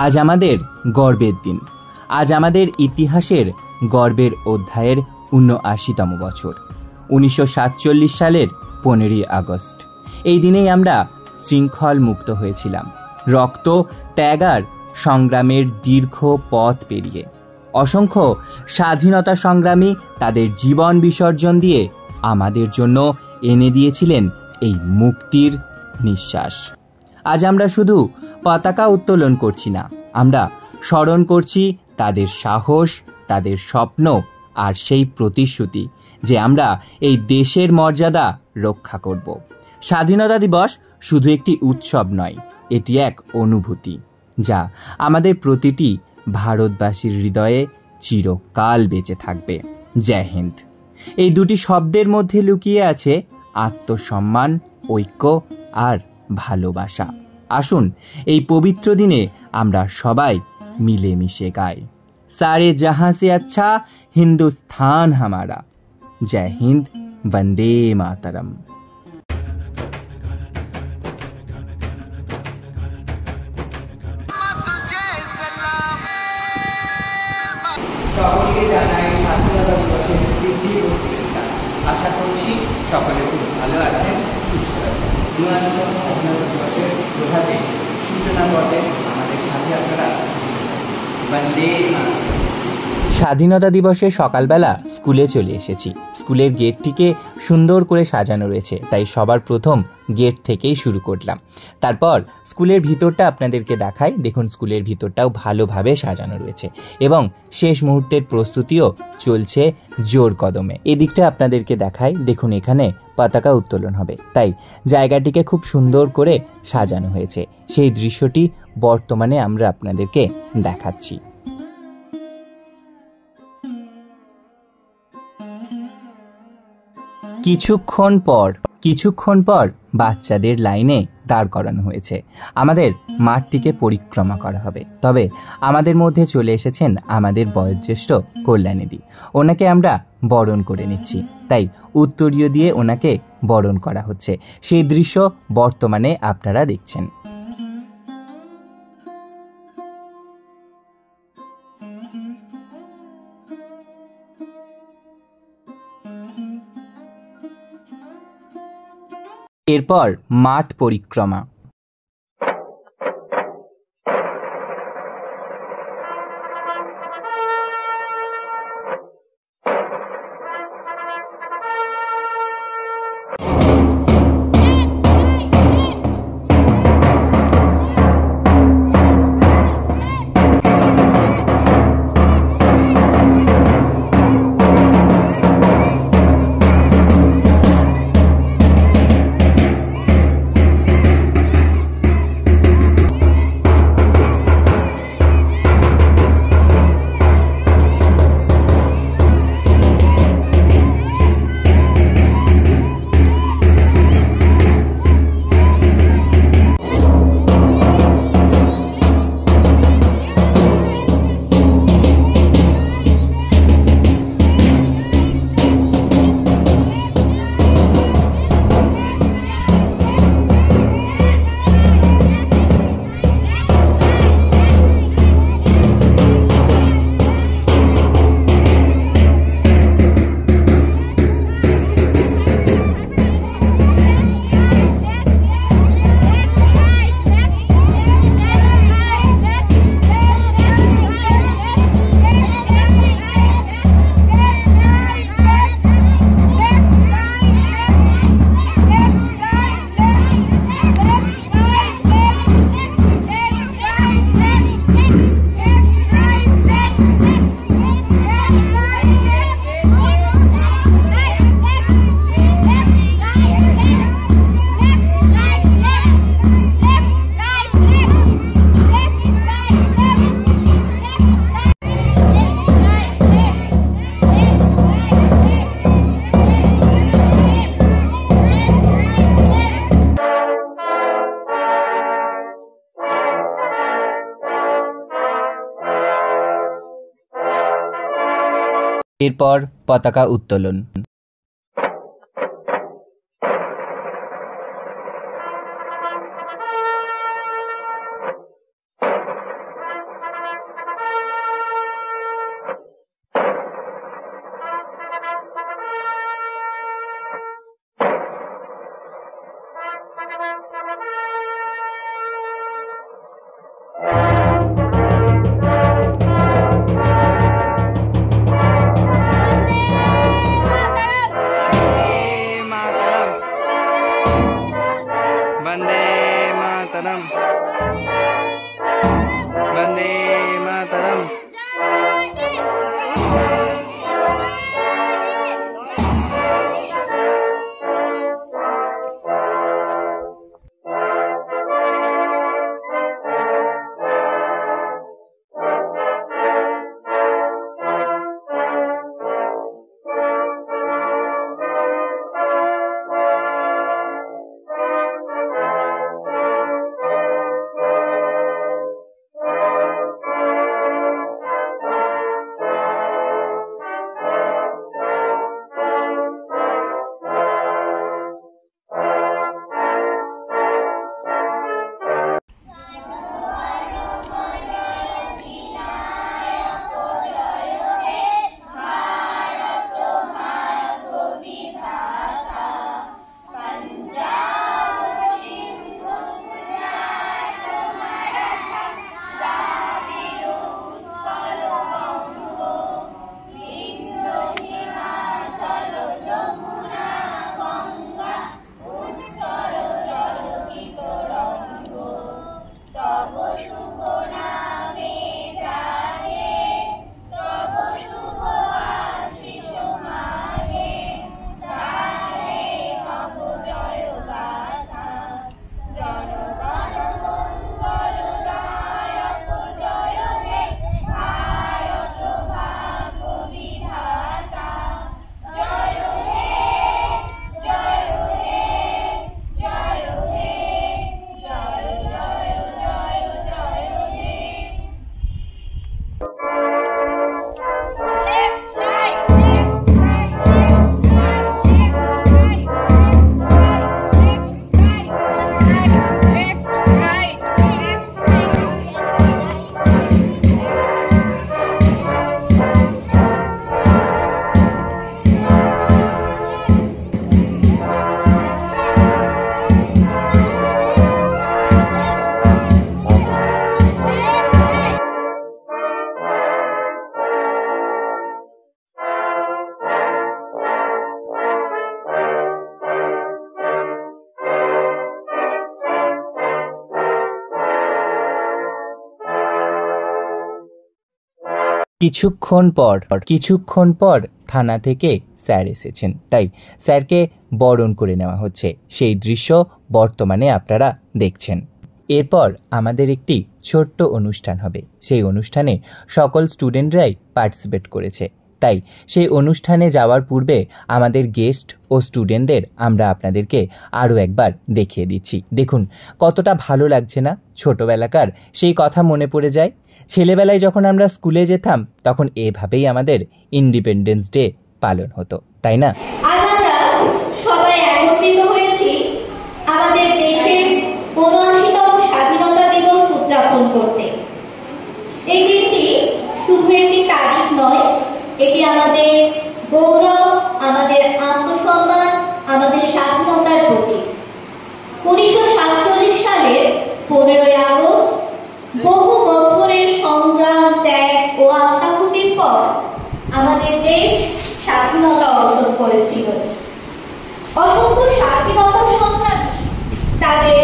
আজ আমাদের গর্বের দিন। আজ আমাদের ইতিহাসের গর্বের অধ্যায়ের ৭৯তম বছর। ১৯৪৭ সালের ১৫ই আগস্ট। এই দিনেই আমরা শৃঙ্খল মুক্ত হয়েছিলাম, রক্ত ত্যাগ আর সংগ্রামের দীর্ঘ পথ পেরিয়ে। অসংখ্য স্বাধীনতা সংগ্রামী তাদের জীবন বিসর্জন দিয়ে আমাদের জন্য এনে দিয়েছিলেন এই মুক্তির নিঃশ্বাস। আজ আমরা শুধু পতাকা উত্তোলন করছি না, আমরা স্মরণ করছি তাদের সাহস, তাদের স্বপ্ন আর সেই প্রতিশ্রুতি যে আমরা এই দেশের মর্যাদা রক্ষা করব। স্বাধীনতা দিবস শুধু একটি উৎসব নয়, এটি এক অনুভূতি যা আমাদের প্রতিটি ভারতবাসীর হৃদয়ে চিরকাল বেঁচে থাকবে। জয় হিন্দ। এই দুটি শব্দের মধ্যে লুকিয়ে আছে আত্মসম্মান, ঐক্য আর ভালোবাসা। আসুন এই পবিত্র দিনে আমরা সবাই মিলেমিশে গাই, সারে জাহাঁ সে আচ্ছা হিন্দুস্তান হামারা। জয় হিন্দ, বন্দে মাতরম। সকলকে জানাই স্বাধীনতা দিবসের প্রীতি ও শুভেচ্ছা। আশা করছি সকলে খুব ভালো আছেন, সুস্থ আছেন। ৭৯তম স্বাধীনতা দিবসের প্রভাতে সূচনা পথে আমাদের সাথে আপনারা বন্দে মাতরম। স্বাধীনতা দিবসে সকালবেলা স্কুলে চলে এসেছি। স্কুলের গেটটিকে সুন্দর করে সাজানো রয়েছে, তাই সবার প্রথম গেট থেকেই শুরু করলাম। তারপর স্কুলের ভিতরটা আপনাদেরকে দেখাই। দেখুন, স্কুলের ভিতরটাও ভালোভাবে সাজানো রয়েছে এবং শেষ মুহূর্তের প্রস্তুতিও চলছে জোর কদমে। এদিকটা আপনাদেরকে দেখাই। দেখুন, এখানে পতাকা উত্তোলন হবে, তাই জায়গাটিকে খুব সুন্দর করে সাজানো হয়েছে। সেই দৃশ্যটি বর্তমানে আমরা আপনাদেরকে দেখাচ্ছি। কিছুক্ষণ পর বাচ্চাদের লাইনে দাঁড় করানো হয়েছে। আমাদের মাঠটিকে পরিক্রমা করা হবে। তবে আমাদের মধ্যে চলে এসেছেন আমাদের বয়োজ্যেষ্ঠ কল্যাণীদি। ওনাকে আমরা বরণ করে নিচ্ছি, তাই উত্তরীয় দিয়ে ওনাকে বরণ করা হচ্ছে। সেই দৃশ্য বর্তমানে আপনারা দেখছেন। এরপর মাঠ পরিক্রমা। এরপর পতাকা উত্তোলন। वंदे मातरम। কিছুক্ষণ পর থানা থেকে স্যার এসেছেন, তাই স্যারকে বরণ করে নেওয়া হচ্ছে। সেই দৃশ্য বর্তমানে আপনারা দেখছেন। এরপর আমাদের একটি ছোট্ট অনুষ্ঠান হবে। সেই অনুষ্ঠানে সকল স্টুডেন্টরাই পার্টিসিপেট করেছে, তাই সেই অনুষ্ঠানে যাওয়ার পূর্বে আমাদের গেস্ট ও স্টুডেন্টদের আমরা আপনাদেরকে আরও একবার দেখিয়ে দিচ্ছি। দেখুন কতটা ভালো লাগছে না? ছোটোবেলাকার সেই কথা মনে পড়ে যায়। ছেলেবেলায় যখন আমরা স্কুলে যেতাম তখন এভাবেই আমাদের ইন্ডিপেন্ডেন্স ডে পালন হতো, তাই না? সবাই একত্রিত হয়েছি আমাদের দেশের ৭৫তম স্বাধীনতা দিবস উদযাপন করতে। এই দিনটি শুধু একটি তারিখ নয়, এটি আমাদের গৌরব, আমাদের আত্মসম্মান, আমাদের স্বাধীনতার প্রতীক। ১৯৪৭ সালের ১৫ই আগস্ট বহু বছরের সংগ্রাম, ত্যাগ ও আত্মাহুতির পর আমাদের দেশ স্বাধীনতা অর্জন করেছিল। অসংখ্য স্বাধীনতা সংগ্রামী তাদের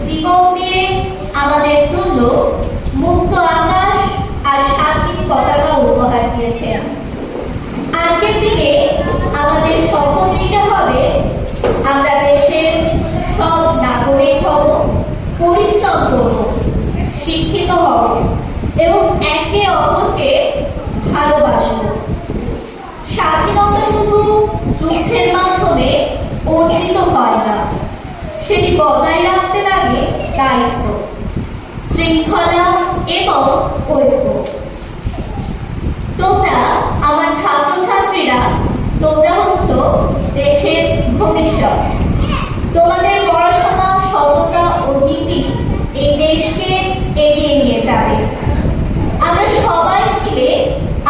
জীবন দিয়ে আমাদের জন্য মুক্ত আকাশ আর স্বাধীন পতাকা উপহার দিয়েছেন। আজকের দিনে আমাদের শপথ নিতে হবে আমরা দেশের সব নাগরিক হব, পরিশ্রম করব, শিক্ষিত হব এবং একে অপরকে ভালোবাসব। স্বাধীনতা শুধু যুদ্ধের মাধ্যমে অর্জিত হয় না, সেটি বজায় রাখতে লাগে দায়িত্ব, শৃঙ্খলা এবং ঐক্য। তোমরা আমার ছাত্রছাত্রীরা, তোমরা হচ্ছ দেশের ভবিষ্যৎ। তোমাদের পড়াশোনা, সততা ও নীতি এই দেশকে এগিয়ে নিয়ে যাবে। আমরা সবাই মিলে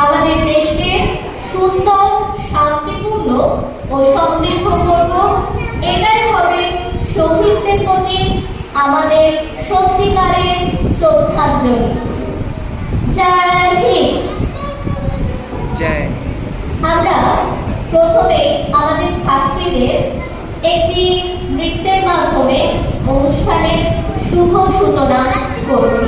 আমাদের দেশকে সুন্দর, শান্তিপূর্ণ ও সমৃদ্ধ করব। এটাই হবে শহীদদের প্রতি আমাদের সত্যিকারের শ্রদ্ধাঞ্জলি। জয় হিন্দ। জয়। আমরা প্রথমে আমাদের ছাত্রীদের একটি নৃত্যের মাধ্যমে অনুষ্ঠানের শুভ সূচনা করছি।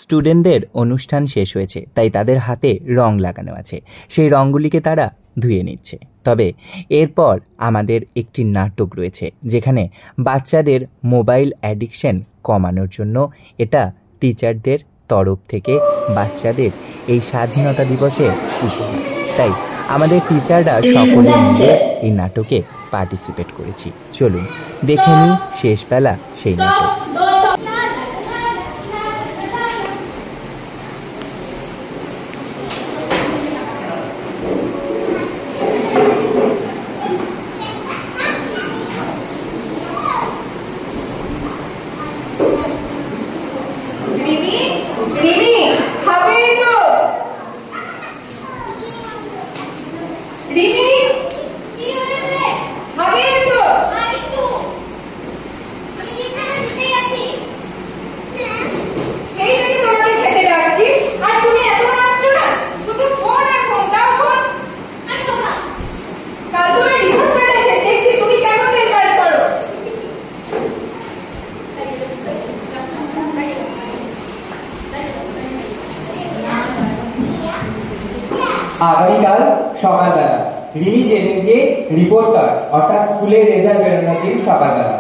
স্টুডেন্টদের অনুষ্ঠান শেষ হয়েছে, তাই তাদের হাতে রং লাগানো আছে। সেই রঙগুলিকে তারা ধুয়ে নিচ্ছে। তবে এরপর আমাদের একটি নাটক রয়েছে, যেখানে বাচ্চাদের মোবাইল অ্যাডিকশন কমানোর জন্য এটা টিচারদের তরফ থেকে বাচ্চাদের এই স্বাধীনতা দিবসে উপহার। তাই আমাদের টিচাররা সকলে মিলে এই নাটকে পার্টিসিপেট করেছি। চলুন দেখে নিই শেষবেলা সেই নাটক। আগামীকাল সকালবেলা রিনি জেনেকে রিপোর্ট কার্ড অর্থাৎ স্কুলের রেজাল্ট বেরোনোর দিন সকালবেলা।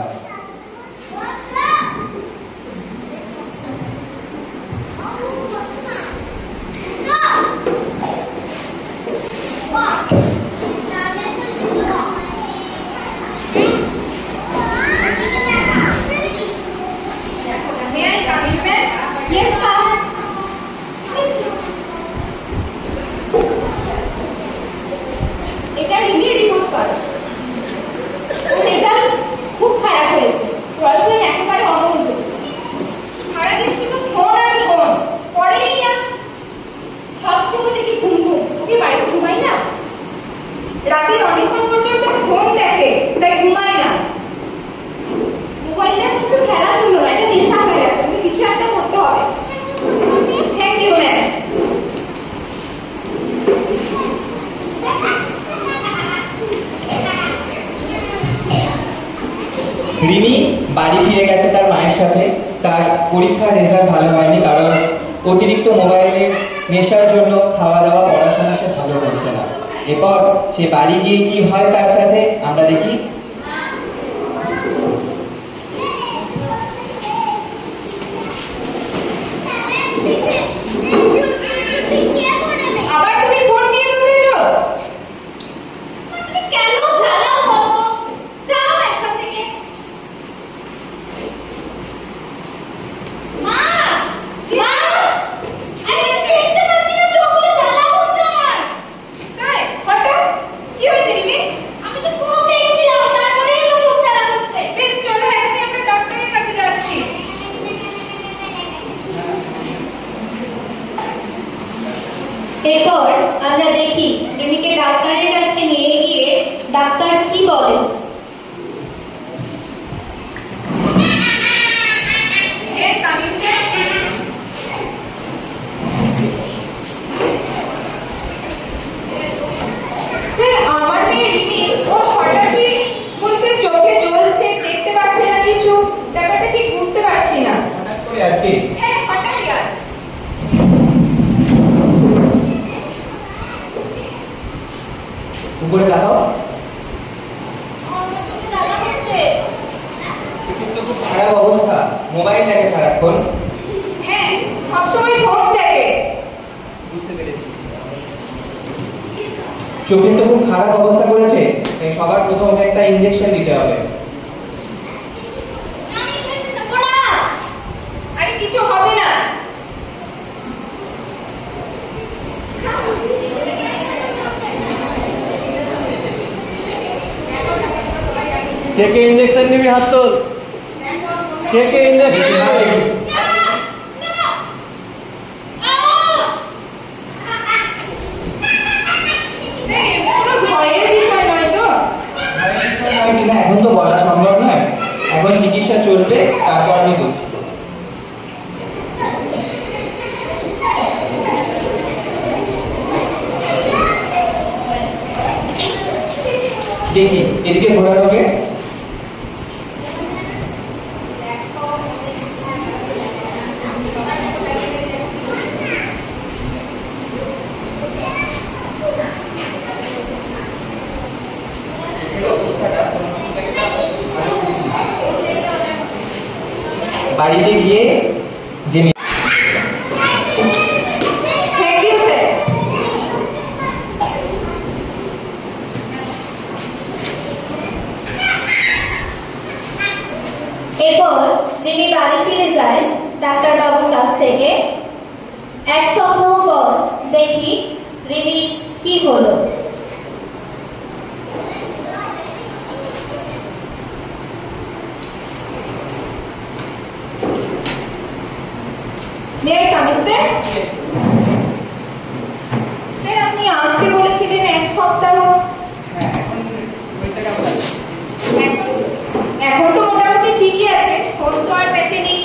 রিমি বাড়ি ফিরে গেছে তার মায়ের সাথে। তার পরীক্ষার রেজাল্ট ভালো হয়নি, কারণ অতিরিক্ত মোবাইলের নেশার জন্য খাওয়া দাওয়া পড়াশোনা সে ভালো করছে না। এরপর সে বাড়ি গিয়ে কি হয় তার সাথে আমরা দেখি। আবার তুমি ফোন নিয়ে বসেছো? কেন জ্বালাও বলো? যাও এখান থেকে। মা, মা, আমি দেখতে পাচ্ছি না, চোখে জ্বালা হচ্ছে আমার। তাই হঠাৎ কি হয়েছে রিমি? আমি তো ফোন দেখছিলাম, তারপরে এলো চোখ জ্বালা হচ্ছে। বেশ চলো এখনই আমরা ডক্টরের কাছে যাচ্ছি। এরপর আমরা দেখি রিমিকে ডাক্তারের কাছে নিয়ে গিয়ে ডাক্তার কি বলেন। আমার মেয়ে রিমি ও হঠাৎই বলছে চোখে জ্বলছে, দেখতে পাচ্ছে না কিছু, ব্যাপারটা ঠিক বুঝতে পারছি না। হঠাৎ করে আজকে হ্যাঁ হঠাৎই আজ। উপরে তাকাও। আমার চোখে জ্বালা হচ্ছে। কিন্তু খুব খারাপ অবস্থা, মোবাইল দেখে সারাক্ষণ। হ্যাঁ সবসময় ফোন দেখে। বুঝতে পেরেছি। চোখের তো খুব খারাপ অবস্থা করেছে, তাই সবার প্রথম একটা ইনজেকশন দিতে হবে। আমি ইনজেকশনটা পড়া। আরে কিছু হবে না। কে কে ইঞ্জেকশন নিবি? হাত তোল। কে কে ইঞ্জেকশন নিবি? কোনো ভয়ের বিষয় নয় তো? কিনা এখন তো বলা সম্ভব নয়, এখন চিকিৎসা চলবে, তারপর আমি বলছি। দেখি এদিকে ঘোরানোকে। বাড়িতে গিয়ে যে থ্যাংক ইউ স্যার। এরপর রিমি বাড়ি ফিরে যায় ডাক্তার বাবুর কাছ থেকে। এক সপ্তাহ পর দেখি রিমি কি হলো। May I come in sir? Sir আপনি আসতে বলেছিলেন এক সপ্তাহ। এখন তো মোটামুটি ঠিকই আছে, ফোন তো আর দেখেনি।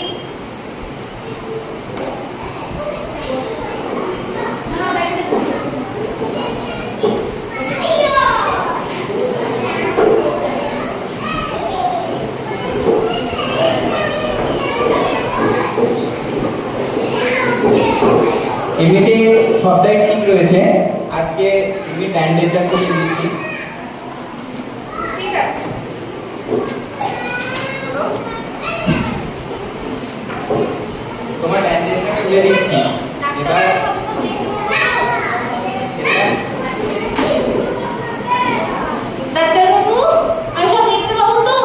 এমনিতে সবটাই ঠিক রয়েছে, আজকে তুমি ব্যান্ডেজটা করে দিচ্ছি। ঠিক আছে। তোমার ব্যান্ডেজটা খুলে দিচ্ছি। এবার ডাক্তারবাবু, আমি সব দেখতে পাবো তো?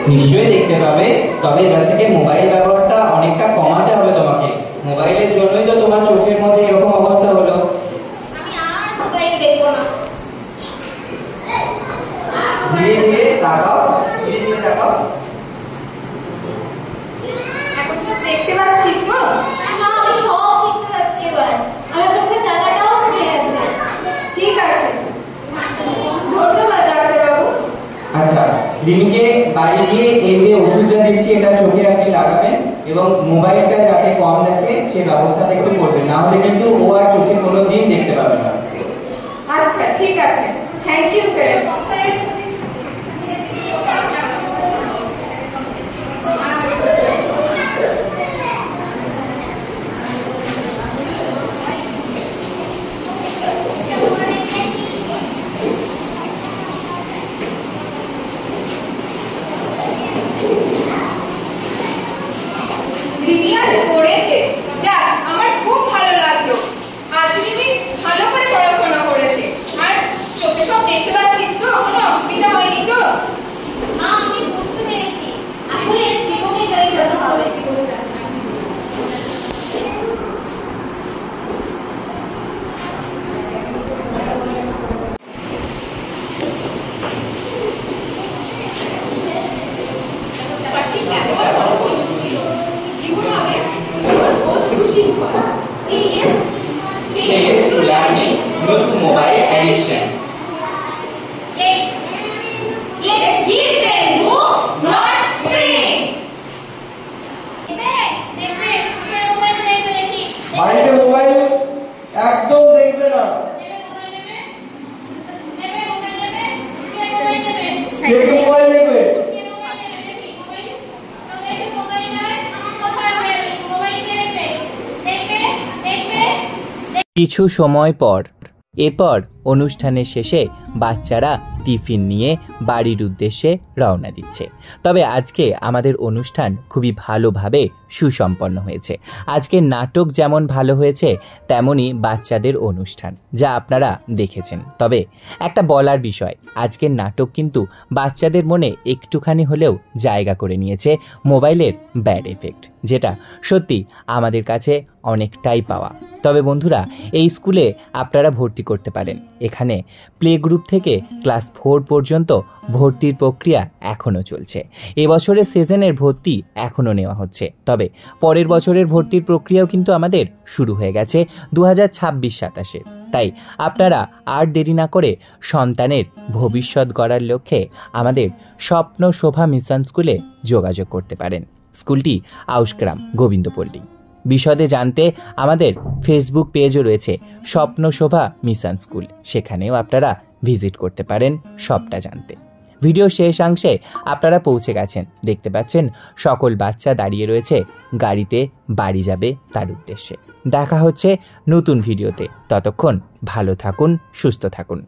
নিশ্চয়ই দেখতে পাবে, তবে এবার থেকে মোবাইল ব্যবহারটা অনেকটা কমাতে হবে তোমাকে। মোবাইলের জন্যই তো তোমার চোখের মধ্যে এরকম অবস্থা হলো। আমি আর মোবাইল দেখবো না। ধীরে ধীরে তাকাও, ধীরে ধীরে তাকাও। এখন সব দেখতে পাচ্ছিস তো? না, আমি সব দেখতে পাচ্ছি এবার। আমার চোখে জ্বালাটাও কমে গেছে। ঠিক আছে, ধন্যবাদ ডাক্তারবাবু। আচ্ছা, রিমিকে বাড়ি গিয়ে এই যে ওষুধটা দিচ্ছি এটা চোখে আপনি লাগাবেন, এবং মোবাইলটা যাতে কম দেখে সে ব্যবস্থাটা একটু করবেন, না হলে কিন্তু ও আর চোখে কোনো দিন দেখতে পাবে না। আচ্ছা ঠিক আছে, thank you sir. She is learning due to mobile addiction. Let's give them books, not screens. বাড়িতে মোবাইল একদম দেখবে না। কে মোবাইল দেখবে? কিছু সময় পর এরপর অনুষ্ঠানের শেষে বাচ্চারা টিফিন নিয়ে বাড়ির উদ্দেশ্যে রওনা দিচ্ছে। তবে আজকে আমাদের অনুষ্ঠান খুবই ভালোভাবে সুসম্পন্ন হয়েছে। আজকের নাটক যেমন ভালো হয়েছে তেমনি বাচ্চাদের অনুষ্ঠান যা আপনারা দেখেছেন। তবে একটা বলার বিষয়, আজকের নাটক কিন্তু বাচ্চাদের মনে একটুখানি হলেও জায়গা করে নিয়েছে মোবাইলের ব্যাড এফেক্ট, যেটা সত্যি আমাদের কাছে অনেকটাই পাওয়া। তবে বন্ধুরা, এই স্কুলে আপনারা ভর্তি করতে পারেন। এখানে প্লে গ্রুপ থেকে ক্লাস 4 পর্যন্ত ভর্তির প্রক্রিয়া এখনও চলছে। এবছরের সিজনের ভর্তি এখনও নেওয়া হচ্ছে। তবে পরের বছরের ভর্তির প্রক্রিয়াও কিন্তু আমাদের শুরু হয়ে গেছে 2026-27-এ। তাই আপনারা আর দেরি না করে সন্তানের ভবিষ্যৎ গড়ার লক্ষ্যে আমাদের স্বপ্ন শোভা মিশন স্কুলে যোগাযোগ করতে পারেন। স্কুলটি আউশগ্রাম, গোবিন্দপল্লী। বিশদে জানতে আমাদের ফেসবুক পেজও রয়েছে, স্বপ্ন শোভা মিশন স্কুল। সেখানেও আপনারা ভিজিট করতে পারেন সবটা জানতে। ভিডিও শেষাংশে আপনারা পৌঁছে গেছেন। দেখতে পাচ্ছেন সকল বাচ্চা দাঁড়িয়ে রয়েছে গাড়িতে বাড়ি যাবে তার উদ্দেশ্যে। দেখা হচ্ছে নতুন ভিডিওতে। ততক্ষণ ভালো থাকুন, সুস্থ থাকুন।